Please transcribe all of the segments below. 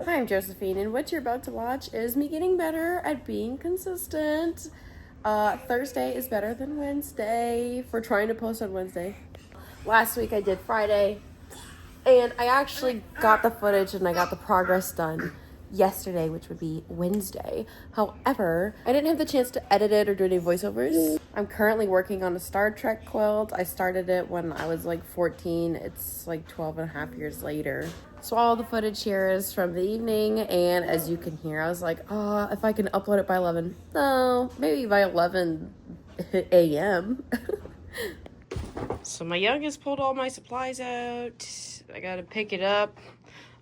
Hi, I'm Josephine, and what you're about to watch is me getting better at being consistent. Thursday is better than Wednesday for trying to post on Wednesday. Last week I did Friday, and I actually got the footage and I got the progress done yesterday, which would be Wednesday. However, I didn't have the chance to edit it or do any voiceovers. I'm currently working on a Star Trek quilt. I started it when I was like 14. It's like 12 and a half years later. So all the footage here is from the evening, and as you can hear, I was like, oh, if I can upload it by 11. No, maybe by 11 a.m. So my youngest pulled all my supplies out. I gotta pick it up.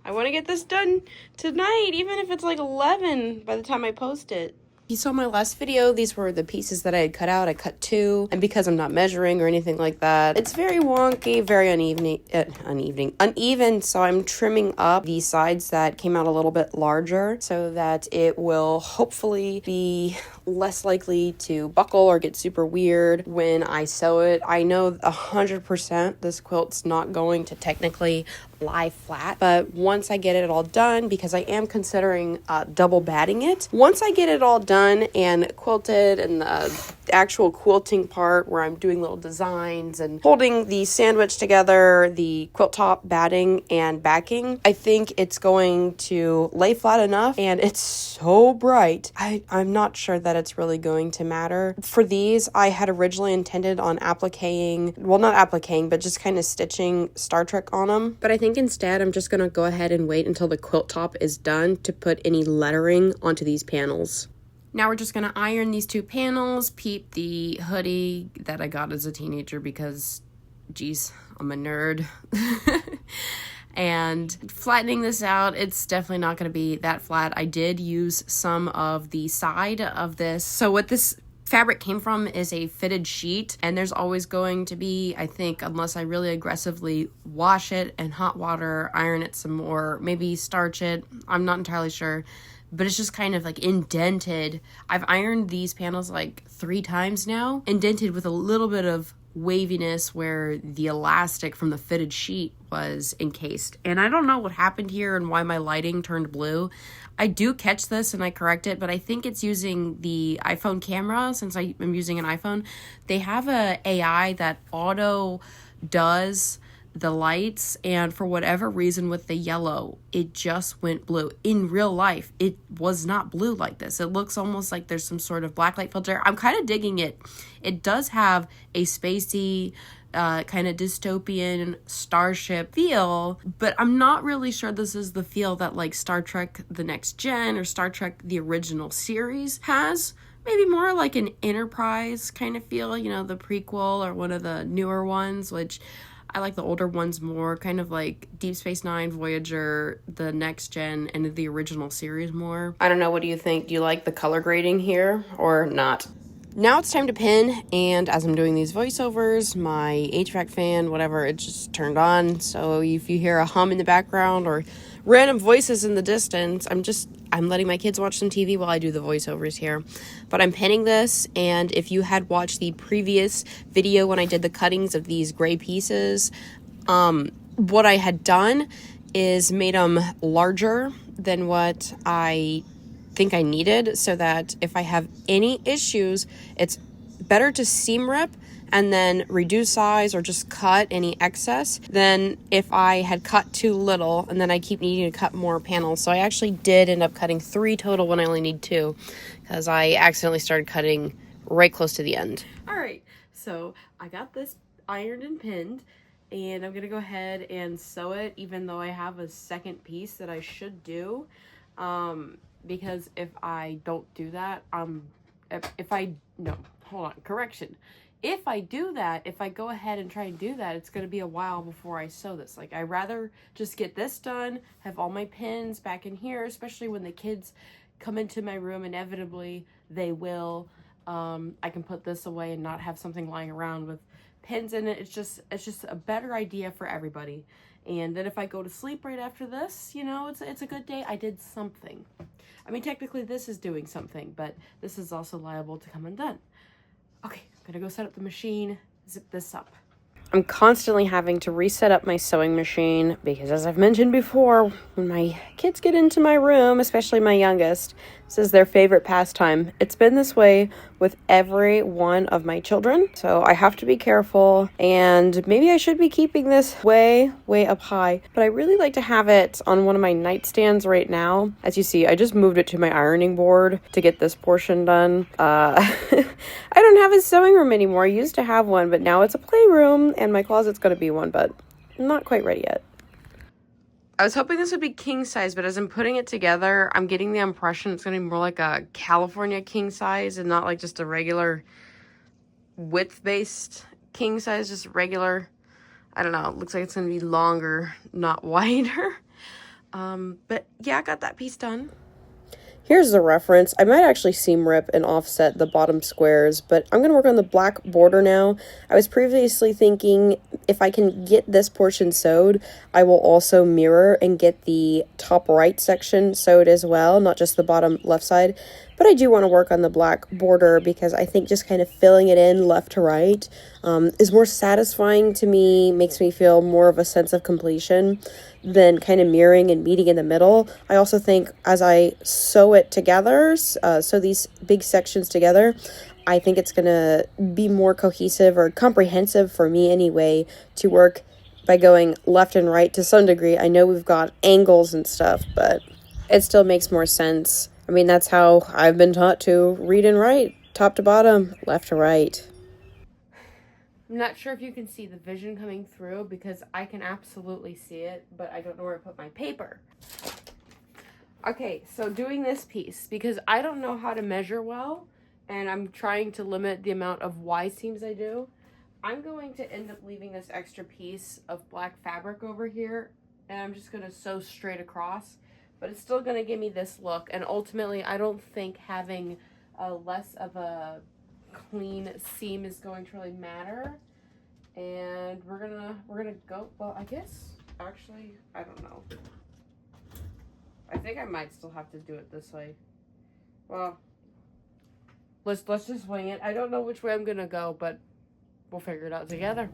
I want to get this done tonight, even if it's like 11 by the time I post it. You saw my last video, these were the pieces that I had cut out. I cut 2, and because I'm not measuring or anything like that, it's very wonky, very uneven, so I'm trimming up the sides that came out a little bit larger so that it will hopefully be less likely to buckle or get super weird when I sew it. I know 100% this quilt's not going to technically lie flat, but once I get it all done, because I am considering double batting it, once I get it all done and quilted and the actual quilting part where I'm doing little designs and holding the sandwich together, the quilt top batting and backing, I think it's going to lay flat enough, and it's so bright. I'm not sure that it's really going to matter. For these, I had originally intended on but just kind of stitching Star Trek on them. But I think instead I'm just going to go ahead and wait until the quilt top is done to put any lettering onto these panels. Now we're just going to iron these 2 panels, peep the hoodie that I got as a teenager because, geez, I'm a nerd. And flattening this out, it's definitely not going to be that flat. I did use some of the side of this. So what this fabric came from is a fitted sheet, and there's always going to be, I think, unless I really aggressively wash it in hot water, iron it some more, maybe starch it, I'm not entirely sure, but it's just kind of like indented. I've ironed these panels like 3 times now, indented with a little bit of waviness where the elastic from the fitted sheet was encased. And I don't know what happened here and why my lighting turned blue. I do catch this and I correct it, but I think it's using the iPhone camera. Since I'm using an iPhone, they have a AI that auto does the lights, and for whatever reason with the yellow, it just went blue. In real life, it was not blue like this. It looks almost like there's some sort of blacklight filter. I'm kind of digging it. It does have a spacey, kind of dystopian starship feel, but I'm not really sure this is the feel that like Star Trek The Next Gen or Star Trek the original series has. Maybe more like an Enterprise kind of feel, you know, the prequel or one of the newer ones, which I like the older ones more, kind of like Deep Space Nine, Voyager, the Next Gen, and the original series more. I don't know, what do you think? Do you like the color grading here or not? Now it's time to pin, and as I'm doing these voiceovers, my HVAC fan, whatever, it just turned on. So if you hear a hum in the background or random voices in the distance, I'm letting my kids watch some TV while I do the voiceovers here. But I'm pinning this, and if you had watched the previous video when I did the cuttings of these gray pieces, what I had done is made them larger than what I think I needed, so that if I have any issues, it's better to seam rip and then reduce size or just cut any excess than if I had cut too little and then I keep needing to cut more panels. So I actually did end up cutting 3 total when I only need 2 because I accidentally started cutting right close to the end. All right, so I got this ironed and pinned, and I'm gonna go ahead and sew it, even though I have a second piece that I should do. Because if I don't do that, if I do that, if I go ahead and try and do that, it's going to be a while before I sew this. Like, I'd rather just get this done, have all my pins back in here, especially when the kids come into my room. Inevitably, they will. I can put this away and not have something lying around with pins in it. It's just a better idea for everybody. And then if I go to sleep right after this, you know, it's a good day. I did something. I mean, technically this is doing something, but this is also liable to come undone. Okay, I'm gonna go set up the machine, zip this up. I'm constantly having to reset up my sewing machine because, as I've mentioned before, when my kids get into my room, especially my youngest, this is their favorite pastime. It's been this way with every one of my children, so I have to be careful, and maybe I should be keeping this way up high, but I really like to have it on one of my nightstands right now. As you see, I just moved it to my ironing board to get this portion done. I don't have a sewing room anymore. I used to have one, but now it's a playroom, and my closet's going to be one, but I'm not quite ready yet. I was hoping this would be king size, but as I'm putting it together, I'm getting the impression it's going to be more like a California king size and not like just a regular width-based king size, just regular. I don't know. It looks like it's going to be longer, not wider. But yeah, I got that piece done. Here's the reference. I might actually seam rip and offset the bottom squares, but I'm going to work on the black border now. I was previously thinking if I can get this portion sewed, I will also mirror and get the top right section sewed as well, not just the bottom left side. But I do want to work on the black border because I think just kind of filling it in left to right is more satisfying to me, makes me feel more of a sense of completion than kind of mirroring and meeting in the middle. I also think as I sew it together, sew these big sections together, I think it's going to be more cohesive or comprehensive for me anyway to work by going left and right to some degree. I know we've got angles and stuff, but it still makes more sense. I mean, that's how I've been taught to read and write, top to bottom, left to right. I'm not sure if you can see the vision coming through because I can absolutely see it, but I don't know where to put my paper. Okay, so doing this piece, because I don't know how to measure well, and I'm trying to limit the amount of Y seams I do, I'm going to end up leaving this extra piece of black fabric over here, and I'm just going to sew straight across, but it's still going to give me this look, and ultimately I don't think having less of a clean seam is going to really matter. And we're gonna go, well, I guess actually I don't know, I think I might still have to do it this way. Well, let's just wing it. I don't know which way I'm gonna go, but we'll figure it out together.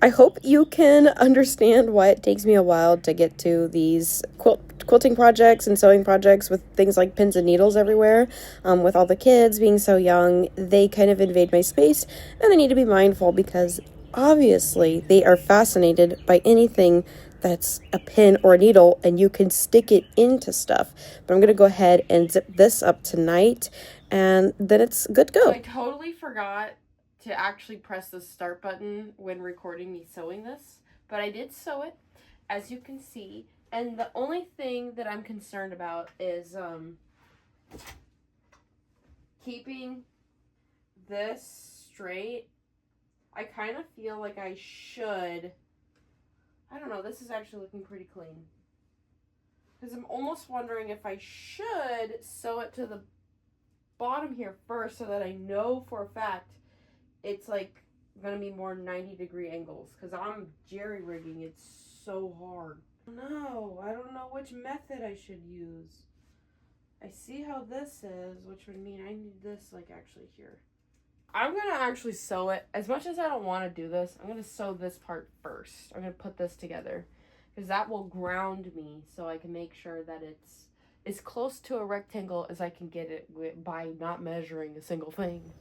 I hope you can understand why it takes me a while to get to these quilting projects and sewing projects with things like pins and needles everywhere. With all the kids being so young, they kind of invade my space, and I need to be mindful because obviously they are fascinated by anything that's a pin or a needle and you can stick it into stuff. But I'm going to go ahead and zip this up tonight, and then it's good to go. So I totally forgot to actually press the start button when recording me sewing this, but I did sew it, as you can see, and the only thing that I'm concerned about is keeping this straight. I kind of feel like I should, I don't know, this is actually looking pretty clean, because I'm almost wondering if I should sew it to the bottom here first so that I know for a fact it's like gonna be more 90-degree angles, because I'm jerry rigging it so hard. No, I don't know which method I should use. I see how this is, which would mean I need this like actually here. I'm gonna actually sew it. As much as I don't want to do this, I'm gonna sew this part first. I'm gonna put this together because that will ground me so I can make sure that it's as close to a rectangle as I can get it by not measuring a single thing.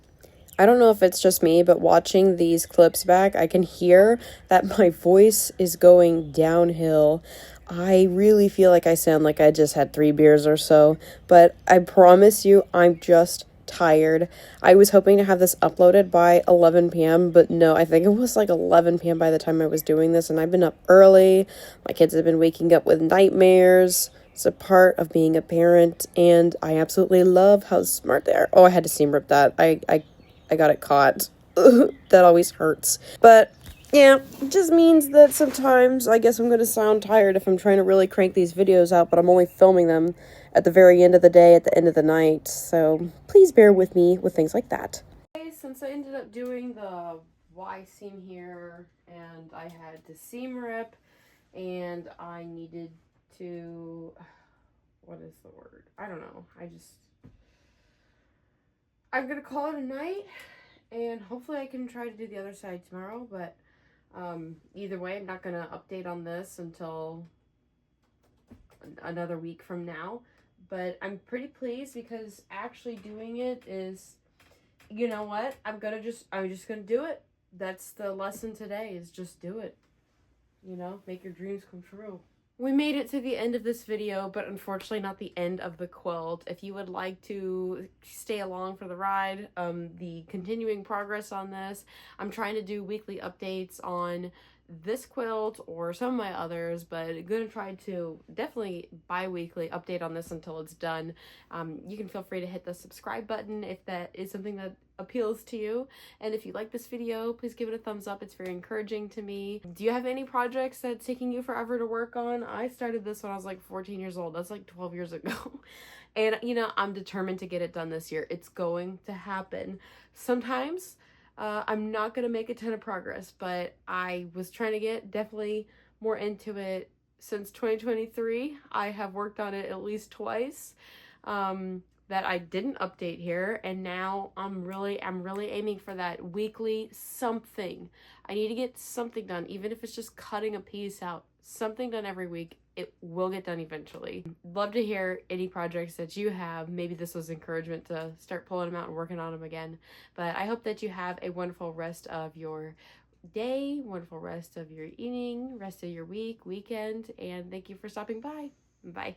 I don't know if it's just me, but watching these clips back, I can hear that my voice is going downhill. I really feel like I sound like I just had 3 beers or so, but I promise you, I'm just tired. I was hoping to have this uploaded by 11 p.m., but no, I think it was like 11 p.m. by the time I was doing this, and I've been up early. My kids have been waking up with nightmares. It's a part of being a parent, and I absolutely love how smart they are. Oh, I had to seam rip that. I got it caught. That always hurts. But yeah, it just means that sometimes I guess I'm going to sound tired if I'm trying to really crank these videos out, but I'm only filming them at the very end of the day, at the end of the night. So please bear with me with things like that. Okay, since I ended up doing the Y seam here, and I had to seam rip, and I needed to, what is the word? I don't know. I'm going to call it a night, and hopefully I can try to do the other side tomorrow, but Either way, I'm not gonna update on this until another week from now, but I'm pretty pleased because actually doing it is, you know what, I'm just gonna do it. That's the lesson today, is just do it. You know, make your dreams come true. We made it to the end of this video, but unfortunately not the end of the quilt. If you would like to stay along for the ride, the continuing progress on this, I'm trying to do weekly updates on this quilt or some of my others, but I'm gonna try to definitely bi-weekly update on this until it's done. You can feel free to hit the subscribe button if that is something that appeals to you, and if you like this video, please give it a thumbs up. It's very encouraging to me. Do you have any projects that's taking you forever to work on? I started this when I was like 14 years old. That's like 12 years ago. And you know, I'm determined to get it done this year. It's going to happen. Sometimes I'm not gonna make a ton of progress, but I was trying to get definitely more into it since 2023. I have worked on it at least twice. That I didn't update here, and now I'm really aiming for that weekly something. I need to get something done, even if it's just cutting a piece out. Something done every week. It will get done eventually. Love to hear any projects that you have. Maybe this was encouragement to start pulling them out and working on them again. But I hope that you have a wonderful rest of your day, wonderful rest of your evening, rest of your week, weekend, and thank you for stopping by. Bye.